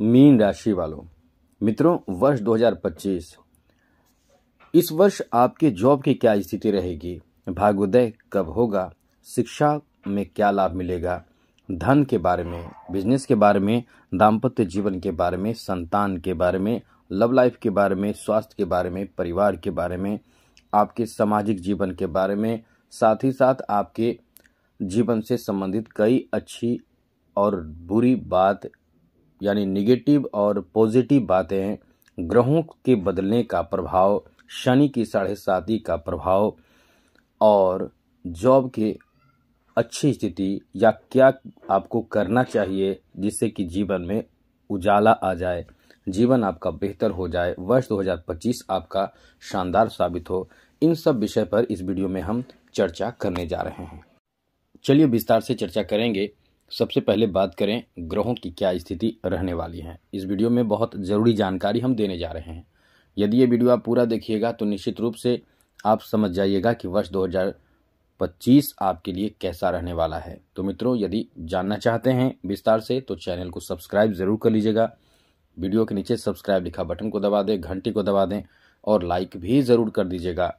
Mean राशि वालों, मित्रों, वर्ष 2025 इस वर्ष आपके जॉब की क्या स्थिति रहेगी, भाग्योदय कब होगा, शिक्षा में क्या लाभ मिलेगा, धन के बारे में, बिजनेस के बारे में, दाम्पत्य जीवन के बारे में, संतान के बारे में, लव लाइफ के बारे में, स्वास्थ्य के बारे में, परिवार के बारे में, आपके सामाजिक जीवन के बारे में, साथ ही साथ आपके जीवन से संबंधित कई अच्छी और बुरी बात यानी निगेटिव और पॉजिटिव बातें, ग्रहों के बदलने का प्रभाव, शनि की 7.5 का प्रभाव और जॉब की अच्छी स्थिति या क्या आपको करना चाहिए जिससे कि जीवन में उजाला आ जाए, जीवन आपका बेहतर हो जाए, वर्ष 2025 आपका शानदार साबित हो। इन सब विषय पर इस वीडियो में हम चर्चा करने जा रहे हैं। चलिए विस्तार से चर्चा करेंगे। सबसे पहले बात करें ग्रहों की क्या स्थिति रहने वाली है। इस वीडियो में बहुत ज़रूरी जानकारी हम देने जा रहे हैं। यदि ये वीडियो आप पूरा देखिएगा तो निश्चित रूप से आप समझ जाइएगा कि वर्ष 2025 आपके लिए कैसा रहने वाला है। तो मित्रों, यदि जानना चाहते हैं विस्तार से तो चैनल को सब्सक्राइब ज़रूर कर लीजिएगा। वीडियो के नीचे सब्सक्राइब लिखा बटन को दबा दें, घंटी को दबा दें और लाइक भी ज़रूर कर दीजिएगा।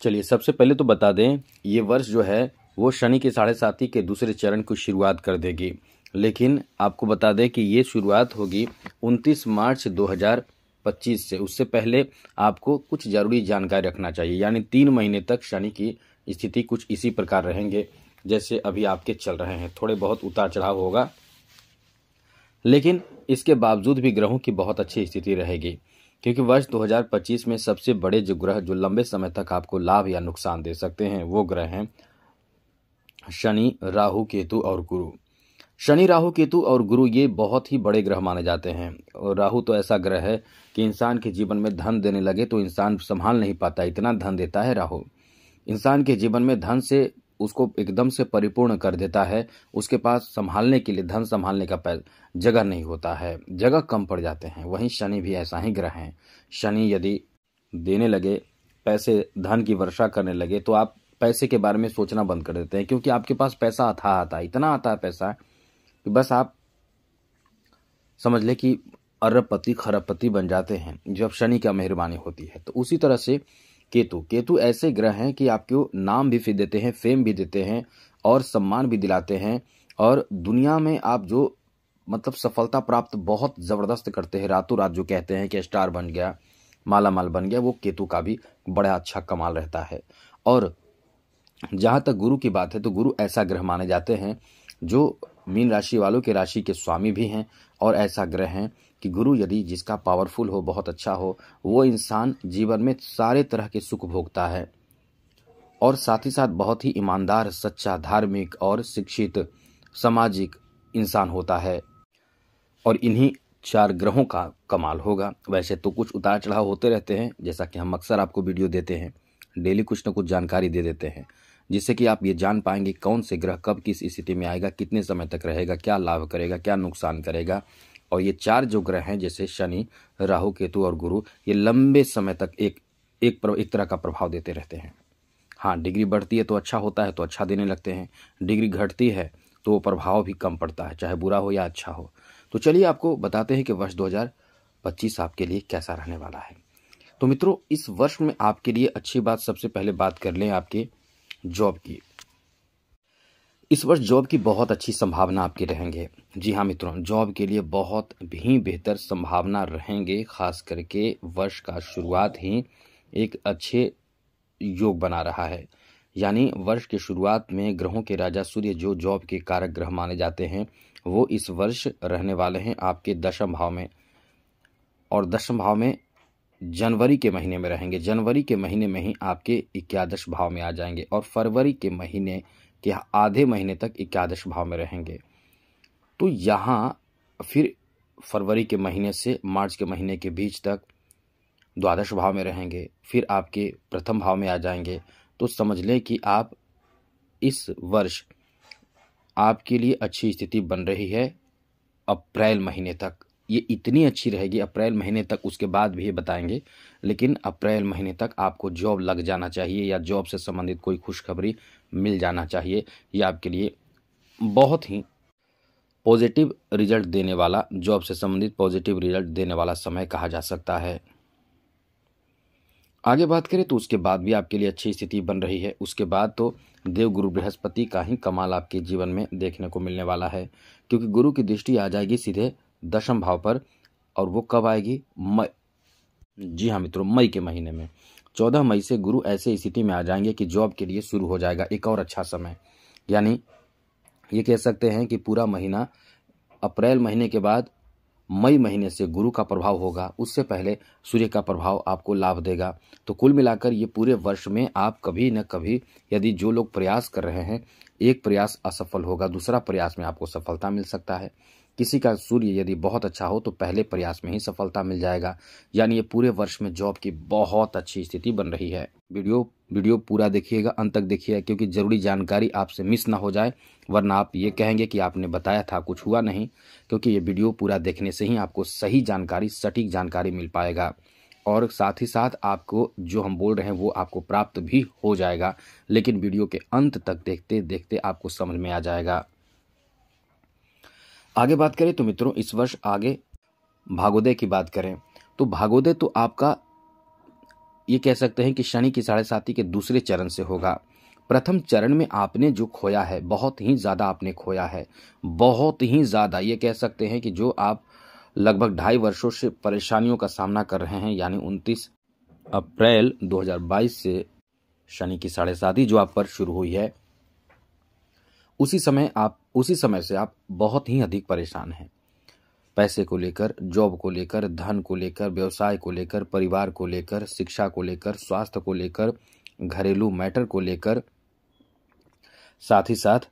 चलिए सबसे पहले तो बता दें, ये वर्ष जो है वो शनि के 7.5 के दूसरे चरण की शुरुआत कर देगी। लेकिन आपको बता दें कि ये शुरुआत होगी 29 मार्च 2025 से। उससे पहले आपको कुछ ज़रूरी जानकारी रखना चाहिए। यानी 3 महीने तक शनि की स्थिति कुछ इसी प्रकार रहेंगे जैसे अभी आपके चल रहे हैं। थोड़े बहुत उतार चढ़ाव होगा, लेकिन इसके बावजूद भी ग्रहों की बहुत अच्छी स्थिति रहेगी, क्योंकि वर्ष 2025 में सबसे बड़े जो ग्रह जो लंबे समय तक आपको लाभ या नुकसान दे सकते हैं वो ग्रह हैं शनि, राहु, केतु और गुरु। शनि, राहु, केतु और गुरु ये बहुत ही बड़े ग्रह माने जाते हैं। और राहु तो ऐसा ग्रह है कि इंसान के जीवन में धन देने लगे तो इंसान संभाल नहीं पाता, इतना धन देता है राहु। इंसान के जीवन में धन से उसको एकदम से परिपूर्ण कर देता है। उसके पास संभालने के लिए, धन संभालने का जगह नहीं होता है, जगह कम पड़ जाते हैं। वहीं शनि भी ऐसा ही ग्रह है। शनि यदि देने लगे, पैसे धन की वर्षा करने लगे तो आप पैसे के बारे में सोचना बंद कर देते हैं, क्योंकि आपके पास पैसा अथाह आता है, इतना आता है पैसा कि बस आप समझ ले कि अरबपति खरबपति बन जाते हैं जब शनि की मेहरबानी होती है। तो उसी तरह से केतु ऐसे ग्रह हैं कि आपको नाम भी देते हैं, फेम भी देते हैं और सम्मान भी दिलाते हैं। और दुनिया में आप जो मतलब सफलता प्राप्त बहुत ज़बरदस्त करते हैं, रातों रात जो कहते हैं कि स्टार बन गया, माला माल बन गया, वो केतु का भी बड़ा अच्छा कमाल रहता है। और जहाँ तक गुरु की बात है तो गुरु ऐसा ग्रह माने जाते हैं जो मीन राशि वालों के राशि के स्वामी भी हैं। और ऐसा ग्रह हैं कि गुरु यदि जिसका पावरफुल हो, बहुत अच्छा हो, वो इंसान जीवन में सारे तरह के सुख भोगता है और साथ ही साथ बहुत ही ईमानदार, सच्चा, धार्मिक और शिक्षित सामाजिक इंसान होता है। और इन्हीं 4 ग्रहों का कमाल होगा। वैसे तो कुछ उतार चढ़ाव होते रहते हैं, जैसा कि हम अक्सर आपको वीडियो देते हैं, डेली कुछ न कुछ जानकारी दे देते हैं, जिससे कि आप ये जान पाएंगे कौन से ग्रह कब किस स्थिति में आएगा, कितने समय तक रहेगा, क्या लाभ करेगा, क्या नुकसान करेगा। और ये 4 जो ग्रह हैं जैसे शनि, राहु, केतु और गुरु, ये लंबे समय तक एक तरह का प्रभाव देते रहते हैं। हाँ, डिग्री बढ़ती है तो अच्छा होता है, तो अच्छा देने लगते हैं। डिग्री घटती है तो वो प्रभाव भी कम पड़ता है, चाहे बुरा हो या अच्छा हो। तो चलिए आपको बताते हैं कि वर्ष 2025 आपके लिए कैसा रहने वाला है। तो मित्रों, इस वर्ष में आपके लिए अच्छी बात, सबसे पहले बात कर लें आपके जॉब की। इस वर्ष जॉब की बहुत अच्छी संभावना आपके रहेंगे। जी हाँ मित्रों, जॉब के लिए बहुत भी बेहतर संभावना रहेंगे। खास करके वर्ष का शुरुआत ही एक अच्छे योग बना रहा है। यानी वर्ष के शुरुआत में ग्रहों के राजा सूर्य जो जॉब के कारक ग्रह माने जाते हैं वो इस वर्ष रहने वाले हैं आपके 10वें भाव में। और 10वें भाव में जनवरी के महीने में रहेंगे। जनवरी के महीने में ही आपके 11 भाव में आ जाएंगे और फरवरी के महीने के आधे महीने तक 11 भाव में रहेंगे। तो यहाँ फिर फरवरी के महीने से मार्च के महीने के बीच तक 12 भाव में रहेंगे, फिर आपके प्रथम भाव में आ जाएंगे। तो समझ लें कि आप इस वर्ष आपके लिए अच्छी स्थिति बन रही है अप्रैल महीने तक। ये इतनी अच्छी रहेगी अप्रैल महीने तक, उसके बाद भी ये बताएंगे, लेकिन अप्रैल महीने तक आपको जॉब लग जाना चाहिए या जॉब से संबंधित कोई खुशखबरी मिल जाना चाहिए। ये आपके लिए बहुत ही पॉजिटिव रिजल्ट देने वाला, जॉब से संबंधित पॉजिटिव रिजल्ट देने वाला समय कहा जा सकता है। आगे बात करें तो उसके बाद भी आपके लिए अच्छी स्थिति बन रही है। उसके बाद तो देव गुरु बृहस्पति का ही कमाल आपके जीवन में देखने को मिलने वाला है, क्योंकि गुरु की दृष्टि आ जाएगी सीधे दशम भाव पर, और वो कब आएगी? मई, जी हाँ मित्रों, मई के महीने में 14 मई से गुरु ऐसे स्थिति में आ जाएंगे कि जॉब के लिए शुरू हो जाएगा एक और अच्छा समय। यानी ये कह सकते हैं कि पूरा महीना अप्रैल महीने के बाद मई महीने से गुरु का प्रभाव होगा, उससे पहले सूर्य का प्रभाव आपको लाभ देगा। तो कुल मिलाकर ये पूरे वर्ष में आप कभी न कभी, यदि जो लोग प्रयास कर रहे हैं, एक प्रयास असफल होगा, दूसरा प्रयास में आपको सफलता मिल सकता है। किसी का सूर्य यदि बहुत अच्छा हो तो पहले प्रयास में ही सफलता मिल जाएगा। यानी ये पूरे वर्ष में जॉब की बहुत अच्छी स्थिति बन रही है। वीडियो पूरा देखिएगा, अंत तक देखिएगा, क्योंकि जरूरी जानकारी आपसे मिस ना हो जाए, वरना आप ये कहेंगे कि आपने बताया था कुछ हुआ नहीं। क्योंकि ये वीडियो पूरा देखने से ही आपको सही जानकारी, सटीक जानकारी मिल पाएगा, और साथ ही साथ आपको जो हम बोल रहे हैं वो आपको प्राप्त भी हो जाएगा। लेकिन वीडियो के अंत तक देखते देखते आपको समझ में आ जाएगा। आगे बात करें तो मित्रों, इस वर्ष आगे भागोदय की बात करें तो भागोदय तो आपका ये कह सकते हैं कि शनि की 7.5 के दूसरे चरण से होगा। प्रथम चरण में आपने जो खोया है, बहुत ही ज़्यादा आपने खोया है, बहुत ही ज़्यादा। ये कह सकते हैं कि जो आप लगभग 2.5 वर्षों से परेशानियों का सामना कर रहे हैं, यानी 29 अप्रैल 2022 से शनि की 7.5 जो आप पर शुरू हुई है, उसी समय से आप बहुत ही अधिक परेशान हैं। पैसे को लेकर, जॉब को लेकर, धन को लेकर, व्यवसाय को लेकर, परिवार को लेकर, शिक्षा को लेकर, स्वास्थ्य को लेकर, घरेलू मैटर को लेकर, साथ ही साथ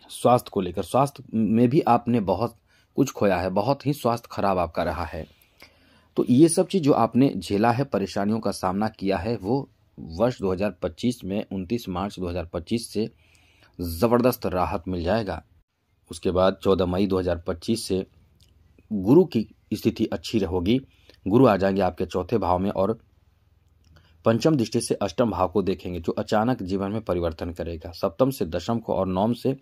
स्वास्थ्य को लेकर, स्वास्थ्य में भी आपने बहुत कुछ खोया है, बहुत ही स्वास्थ्य खराब आपका रहा है। तो ये सब चीज़ जो आपने झेला है, परेशानियों का सामना किया है, वो वर्ष 2025 में 29 मार्च 2025 से ज़बरदस्त राहत मिल जाएगा। उसके बाद 14 मई 2025 से गुरु की स्थिति अच्छी होगी। गुरु आ जाएंगे आपके चौथे भाव में और पंचम दृष्टि से अष्टम भाव को देखेंगे, जो अचानक जीवन में परिवर्तन करेगा। सप्तम से दशम को और नवम से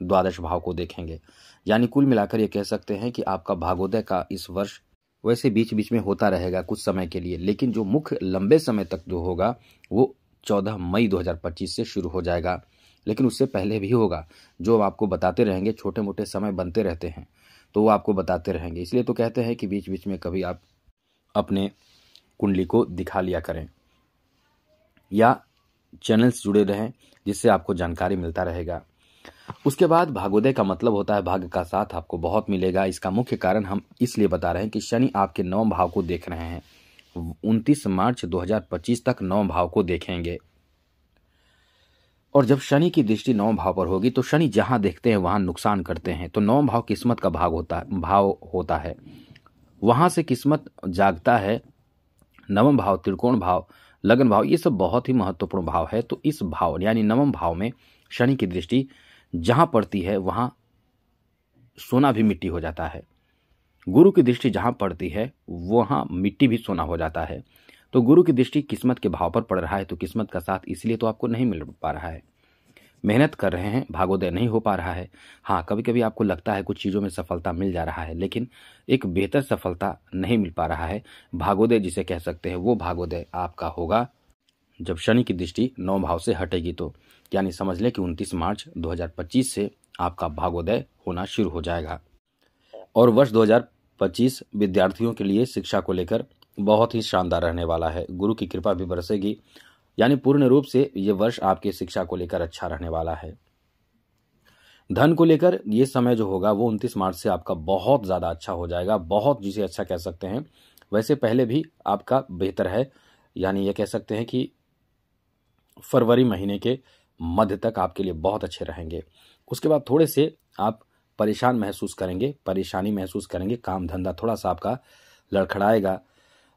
द्वादश भाव को देखेंगे। यानी कुल मिलाकर ये कह सकते हैं कि आपका भागोदय का इस वर्ष वैसे बीच बीच में होता रहेगा कुछ समय के लिए, लेकिन जो मुख्य लंबे समय तक जो होगा वो 14 मई 2025 से शुरू हो जाएगा। लेकिन उससे पहले भी होगा, जो आपको बताते रहेंगे। छोटे मोटे समय बनते रहते हैं तो वो आपको बताते रहेंगे। इसलिए तो कहते हैं कि बीच बीच में कभी आप अपने कुंडली को दिखा लिया करें या चैनल्स जुड़े रहें, जिससे आपको जानकारी मिलता रहेगा। उसके बाद भागोदय का मतलब होता है भाग्य का साथ आपको बहुत मिलेगा। इसका मुख्य कारण हम इसलिए बता रहे हैं कि शनि आपके 9वें भाव को देख रहे हैं। 29 मार्च 2025 तक 9वें भाव को देखेंगे, और जब शनि की दृष्टि 9वें भाव पर होगी तो शनि जहां देखते हैं वहां नुकसान करते हैं। तो 9वां भाव किस्मत का भाव होता है, वहां से किस्मत जागता है। 9वां भाव, त्रिकोण भाव, लगन भाव, ये सब बहुत ही महत्वपूर्ण भाव है। तो इस भाव यानी 9वें भाव में शनि की दृष्टि जहां पड़ती है वहां सोना भी मिट्टी हो जाता है। गुरु की दृष्टि जहां पड़ती है वहां मिट्टी भी सोना हो जाता है। तो गुरु की दृष्टि किस्मत के भाव पर पड़ रहा है, तो किस्मत का साथ इसलिए तो आपको नहीं मिल पा रहा है। मेहनत कर रहे हैं, भागोदय नहीं हो पा रहा है। हाँ, कभी कभी आपको लगता है कुछ चीज़ों में सफलता मिल जा रहा है, लेकिन एक बेहतर सफलता नहीं मिल पा रहा है। भागोदय जिसे कह सकते हैं, वो भागोदय आपका होगा जब शनि की दृष्टि 9 भाव से हटेगी। तो यानी समझ लें कि 29 मार्च 2025 से आपका भागोदय होना शुरू हो जाएगा। और वर्ष 2025 विद्यार्थियों के लिए शिक्षा को लेकर बहुत ही शानदार रहने वाला है। गुरु की कृपा भी बरसेगी, यानी पूर्ण रूप से ये वर्ष आपके शिक्षा को लेकर अच्छा रहने वाला है। धन को लेकर ये समय जो होगा वो 29 मार्च से आपका बहुत ज़्यादा अच्छा हो जाएगा। बहुत, जिसे अच्छा कह सकते हैं। वैसे पहले भी आपका बेहतर है, यानी ये कह सकते हैं कि फरवरी महीने के मध्य तक आपके लिए बहुत अच्छे रहेंगे। उसके बाद थोड़े से आप परेशान महसूस करेंगे, परेशानी महसूस करेंगे, काम धंधा थोड़ा सा आपका लड़खड़ाएगा,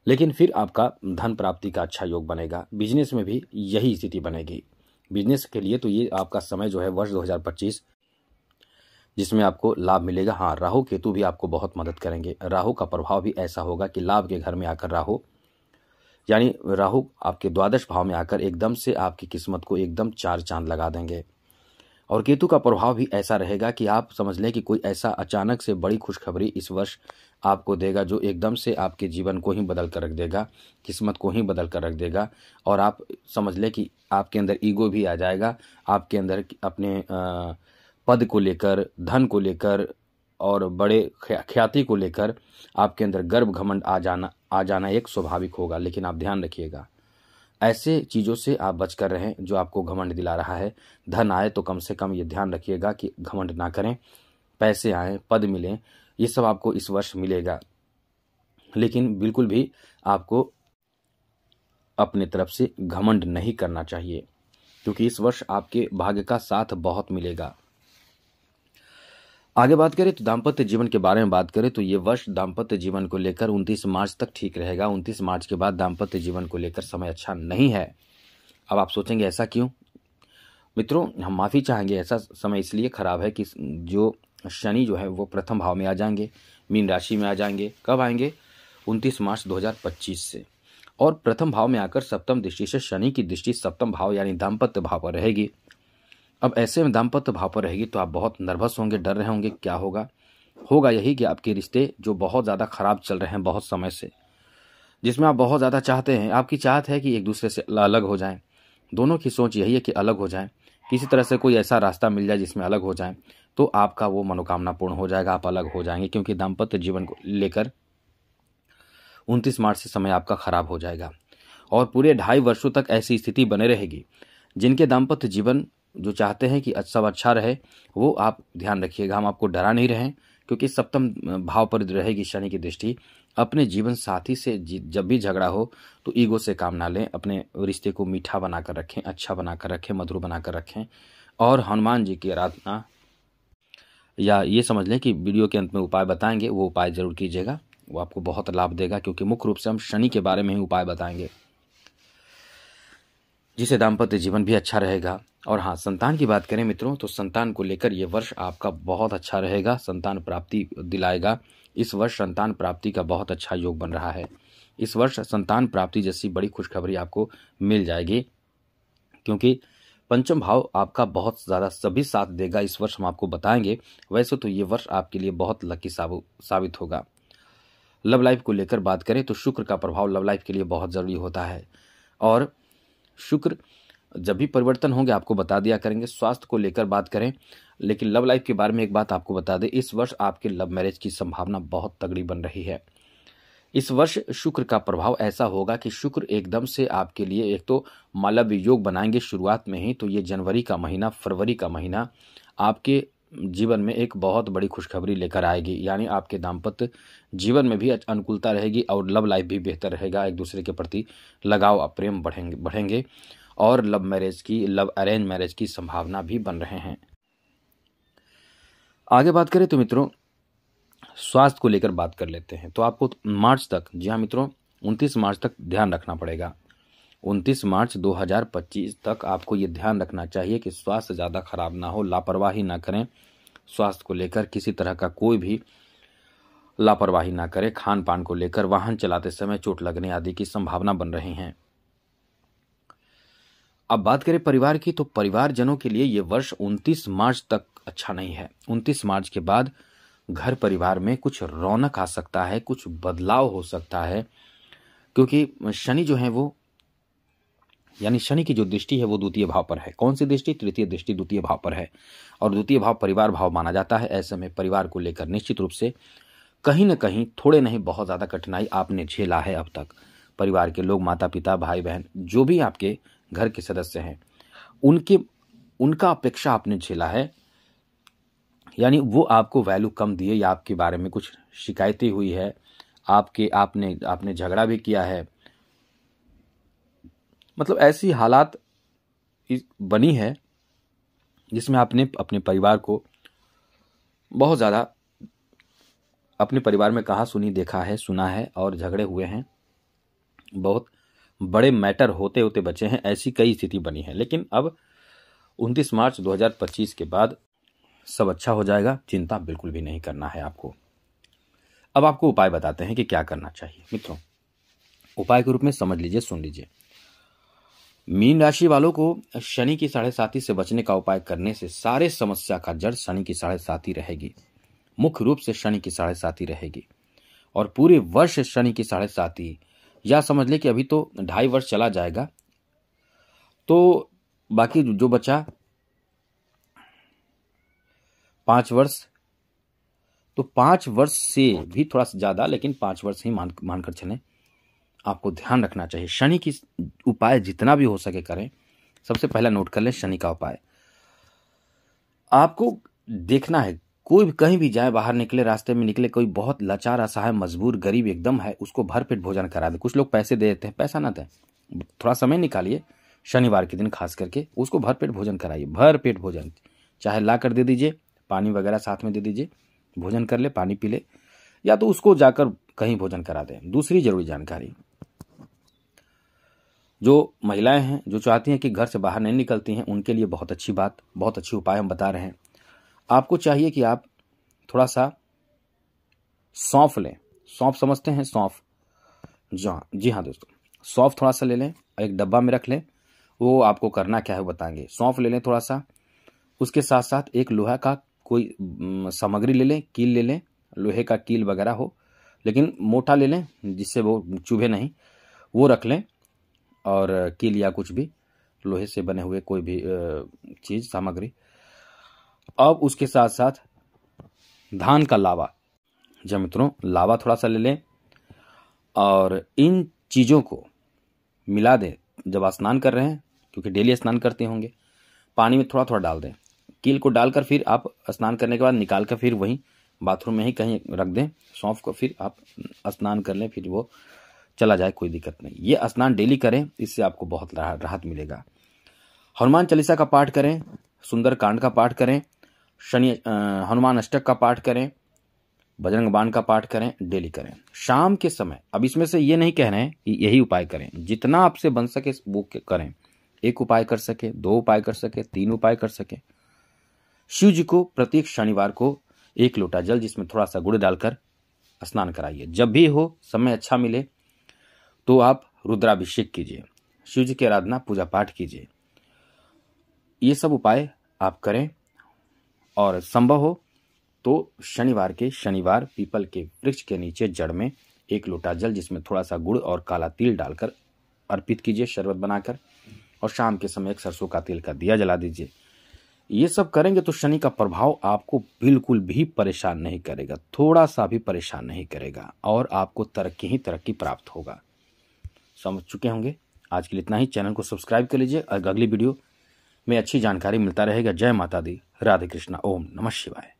लेकिन फिर आपका धन प्राप्ति का अच्छा योग बनेगा। बिजनेस में भी यही स्थिति बनेगी। बिजनेस के लिए तो ये आपका समय जो है वर्ष 2025, जिसमें आपको लाभ मिलेगा। हाँ, राहु केतु भी आपको बहुत मदद करेंगे। राहु का प्रभाव भी ऐसा होगा कि लाभ के घर में आकर राहु आपके द्वादश भाव में आकर एकदम से आपकी किस्मत को एकदम चार चांद लगा देंगे। और केतु का प्रभाव भी ऐसा रहेगा कि आप समझ लें कि कोई ऐसा अचानक से बड़ी खुशखबरी इस वर्ष आपको देगा जो एकदम से आपके जीवन को ही बदल कर रख देगा, किस्मत को ही बदल कर रख देगा। और आप समझ लें कि आपके अंदर ईगो भी आ जाएगा, आपके अंदर अपने पद को लेकर, धन को लेकर और बड़े ख्याति को लेकर आपके अंदर गर्व घमंड आ जाना एक स्वाभाविक होगा। लेकिन आप ध्यान रखिएगा, ऐसे चीज़ों से आप बचकर रहें जो आपको घमंड दिला रहा है। धन आए तो कम से कम ये ध्यान रखिएगा कि घमंड ना करें। पैसे आए, पद मिलें, ये सब आपको इस वर्ष मिलेगा, लेकिन बिल्कुल भी आपको अपने तरफ से घमंड नहीं करना चाहिए, क्योंकि इस वर्ष आपके भाग्य का साथ बहुत मिलेगा। आगे बात करें तो दाम्पत्य जीवन के बारे में बात करें तो ये वर्ष दाम्पत्य जीवन को लेकर 29 मार्च तक ठीक रहेगा। 29 मार्च के बाद दाम्पत्य जीवन को लेकर समय अच्छा नहीं है। अब आप सोचेंगे ऐसा क्यों? मित्रों, हम माफ़ी चाहेंगे, ऐसा समय इसलिए खराब है कि जो शनि जो है वो प्रथम भाव में आ जाएंगे, मीन राशि में आ जाएंगे। कब आएंगे? 29 मार्च 2025 से। और प्रथम भाव में आकर सप्तम दृष्टि से शनि की दृष्टि सप्तम भाव यानी दाम्पत्य भाव पर रहेगी। अब ऐसे में दाम्पत्य भाव पर रहेगी तो आप बहुत नर्वस होंगे, डर रहे होंगे। क्या होगा? होगा यही कि आपके रिश्ते जो बहुत ज़्यादा खराब चल रहे हैं बहुत समय से, जिसमें आप बहुत ज़्यादा चाहते हैं, आपकी चाहत है कि एक दूसरे से अलग हो जाएं, दोनों की सोच यही है कि अलग हो जाएं, किसी तरह से कोई ऐसा रास्ता मिल जाए जिसमें अलग हो जाएं, तो आपका वो मनोकामना पूर्ण हो जाएगा, आप अलग हो जाएंगे। क्योंकि दाम्पत्य जीवन को लेकर 29 मार्च से समय आपका खराब हो जाएगा और पूरे 2.5 वर्षों तक ऐसी स्थिति बने रहेगी। जिनके दाम्पत्य जीवन जो चाहते हैं कि सब अच्छा रहे, वो आप ध्यान रखिएगा, हम आपको डरा नहीं रहे, क्योंकि सप्तम भाव पर रहेगी शनि की दृष्टि। अपने जीवन साथी से जब भी झगड़ा हो तो ईगो से काम ना लें, अपने रिश्ते को मीठा बनाकर रखें, अच्छा बनाकर रखें, मधुर बनाकर रखें। और हनुमान जी की आराधना, या ये समझ लें कि वीडियो के अंत में उपाय बताएंगे, वो उपाय जरूर कीजिएगा, वो आपको बहुत लाभ देगा। क्योंकि मुख्य रूप से हम शनि के बारे में ही उपाय बताएंगे, जिससे दाम्पत्य जीवन भी अच्छा रहेगा। और हाँ, संतान की बात करें मित्रों, तो संतान को लेकर ये वर्ष आपका बहुत अच्छा रहेगा, संतान प्राप्ति दिलाएगा। इस वर्ष संतान प्राप्ति का बहुत अच्छा योग बन रहा है। इस वर्ष संतान प्राप्ति जैसी बड़ी खुशखबरी आपको मिल जाएगी, क्योंकि पंचम भाव आपका बहुत ज़्यादा सभी साथ देगा। इस वर्ष हम आपको बताएंगे। वैसे तो ये वर्ष आपके लिए बहुत लकी साबित होगा। लव लाइफ को लेकर बात करें तो शुक्र का प्रभाव लव लाइफ के लिए बहुत ज़रूरी होता है, और शुक्र जब भी परिवर्तन होंगे आपको बता दिया करेंगे। स्वास्थ्य को लेकर बात करें, लेकिन लव लाइफ के बारे में एक बात आपको बता दें, इस वर्ष आपके लव मैरिज की संभावना बहुत तगड़ी बन रही है। इस वर्ष शुक्र का प्रभाव ऐसा होगा कि शुक्र एकदम से आपके लिए एक तो मालव्य योग बनाएंगे शुरुआत में ही। तो ये जनवरी का महीना, फरवरी का महीना आपके जीवन में एक बहुत बड़ी खुशखबरी लेकर आएगी, यानी आपके दाम्पत्य जीवन में भी अनुकूलता रहेगी और लव लाइफ भी बेहतर रहेगा। एक दूसरे के प्रति लगाव और प्रेम बढ़ेंगे और लव अरेंज मैरिज की संभावना भी बन रहे हैं। आगे बात करें तो मित्रों स्वास्थ्य को लेकर बात कर लेते हैं। तो आपको मार्च तक, जी हाँ मित्रों, 29 मार्च तक ध्यान रखना पड़ेगा। 29 मार्च 2025 तक आपको ये ध्यान रखना चाहिए कि स्वास्थ्य ज़्यादा खराब ना हो, लापरवाही ना करें। स्वास्थ्य को लेकर किसी तरह का कोई भी लापरवाही ना करें। खान पान को लेकर, वाहन चलाते समय चोट लगने आदि की संभावना बन रही हैं। अब बात करें परिवार की, तो परिवारजनों के लिए ये वर्ष 29 मार्च तक अच्छा नहीं है। 29 मार्च के बाद घर परिवार में कुछ रौनक आ सकता है, कुछ बदलाव हो सकता है, क्योंकि शनि जो है वो, यानी शनि की जो दृष्टि है वो द्वितीय भाव पर है। कौन सी दृष्टि? तृतीय दृष्टि द्वितीय भाव पर है, और द्वितीय भाव परिवार भाव माना जाता है। ऐसे में परिवार को लेकर निश्चित रूप से कहीं न कहीं थोड़े नहीं बहुत ज़्यादा कठिनाई आपने झेला है अब तक। परिवार के लोग, माता पिता, भाई बहन, जो भी आपके घर के सदस्य हैं, उनका अपेक्षा आपने झेला है, यानी वो आपको वैल्यू कम दिए या आपके बारे में कुछ शिकायतें हुई है, आपने झगड़ा भी किया है। मतलब ऐसी हालात बनी है जिसमें आपने अपने परिवार को बहुत ज़्यादा, अपने परिवार में कहा सुनी देखा है, सुना है, और झगड़े हुए हैं, बहुत बड़े मैटर होते होते बचे हैं। ऐसी कई स्थिति बनी है। लेकिन अब 29 मार्च 2025 के बाद सब अच्छा हो जाएगा, चिंता बिल्कुल भी नहीं करना है आपको। अब आपको उपाय बताते हैं कि क्या करना चाहिए मित्रों। उपाय के रूप में समझ लीजिए, सुन लीजिए। मीन राशि वालों को शनि की 7.5 से बचने का उपाय करने से सारे समस्या का जड़ शनि की 7.5 रहेगी। मुख्य रूप से शनि की 7.5 रहेगी और पूरे वर्ष शनि की 7.5, या समझ ले कि अभी तो 2.5 वर्ष चला जाएगा, तो बाकी जो बचा 5 वर्ष, तो 5 वर्ष से भी थोड़ा सा ज्यादा, लेकिन 5 वर्ष ही मानकर चलें। आपको ध्यान रखना चाहिए शनि की उपाय जितना भी हो सके करें। सबसे पहला नोट कर लें शनि का उपाय। आपको देखना है कोई भी कहीं भी जाए, बाहर निकले, रास्ते में निकले, कोई बहुत लाचार, असहाय, मजबूर, गरीब एकदम है, उसको भरपेट भोजन करा दे। कुछ लोग पैसे दे देते हैं, पैसा ना दें, थोड़ा समय निकालिए शनिवार के दिन खास करके उसको भरपेट भोजन कराइए। भरपेट भोजन चाहे ला कर दे दीजिए, पानी वगैरह साथ में दे दीजिए, भोजन कर ले, पानी पी ले, या तो उसको जाकर कहीं भोजन करा दें। दूसरी जरूरी जानकारी, जो महिलाएं हैं जो चाहती हैं कि घर से बाहर नहीं निकलती हैं, उनके लिए बहुत अच्छी बात, बहुत अच्छी उपाय हम बता रहे हैं। आपको चाहिए कि आप थोड़ा सा सौंफ लें। सौंफ समझते हैं? सौंफ, जी हाँ दोस्तों, सौंफ थोड़ा सा ले लें, एक डब्बा में रख लें। वो आपको करना क्या है बताएंगे। सौंफ ले लें थोड़ा सा, उसके साथ साथ एक लोहा का कोई सामग्री ले लें, कील ले लें, लोहे का कील वगैरह हो, लेकिन मोटा ले लें जिससे वो चुभे नहीं, वो रख लें। और कील या कुछ भी लोहे से बने हुए कोई भी चीज, सामग्री। अब उसके साथ साथ धान का लावा, जब मित्रों लावा थोड़ा सा ले लें और इन चीज़ों को मिला दें। जब स्नान कर रहे हैं, क्योंकि डेली स्नान करते होंगे, पानी में थोड़ा थोड़ा डाल दें। कील को डालकर फिर आप स्नान करने के बाद निकाल कर फिर वहीं बाथरूम में ही कहीं रख दें सौंफ को, फिर आप स्नान कर लें, फिर वो चला जाए, कोई दिक्कत नहीं। ये स्नान डेली करें, इससे आपको बहुत राहत मिलेगा। हनुमान चालीसा का पाठ करें, सुंदर कांड का पाठ करें, हनुमान अष्टक का पाठ करें, बजरंग बाण का पाठ करें, डेली करें शाम के समय। अब इसमें से ये नहीं कह रहे हैं कि यही उपाय करें, जितना आपसे बन सके वो करें। 1 उपाय कर सके, 2 उपाय कर सके, 3 उपाय कर सके। शिव जी को प्रत्येक शनिवार को 1 लोटा जल जिसमें थोड़ा सा गुड़ डालकर स्नान कराइए। जब भी हो समय अच्छा मिले तो आप रुद्राभिषेक कीजिए, शिव जी की आराधना, पूजा पाठ कीजिए। ये सब उपाय आप करें और संभव हो तो शनिवार पीपल के वृक्ष के नीचे जड़ में 1 लोटा जल जिसमें थोड़ा सा गुड़ और काला तिल डालकर अर्पित कीजिए, शरबत बनाकर, और शाम के समय एक सरसों का तेल का दिया जला दीजिए। ये सब करेंगे तो शनि का प्रभाव आपको बिल्कुल भी परेशान नहीं करेगा, थोड़ा सा भी परेशान नहीं करेगा, और आपको तरक्की ही तरक्की प्राप्त होगा। समझ चुके होंगे। आज के लिए इतना ही। चैनल को सब्सक्राइब कर लीजिए, अगली वीडियो में अच्छी जानकारी मिलता रहेगा। जय माता दी, राधे कृष्णा, ओम नमः शिवाय।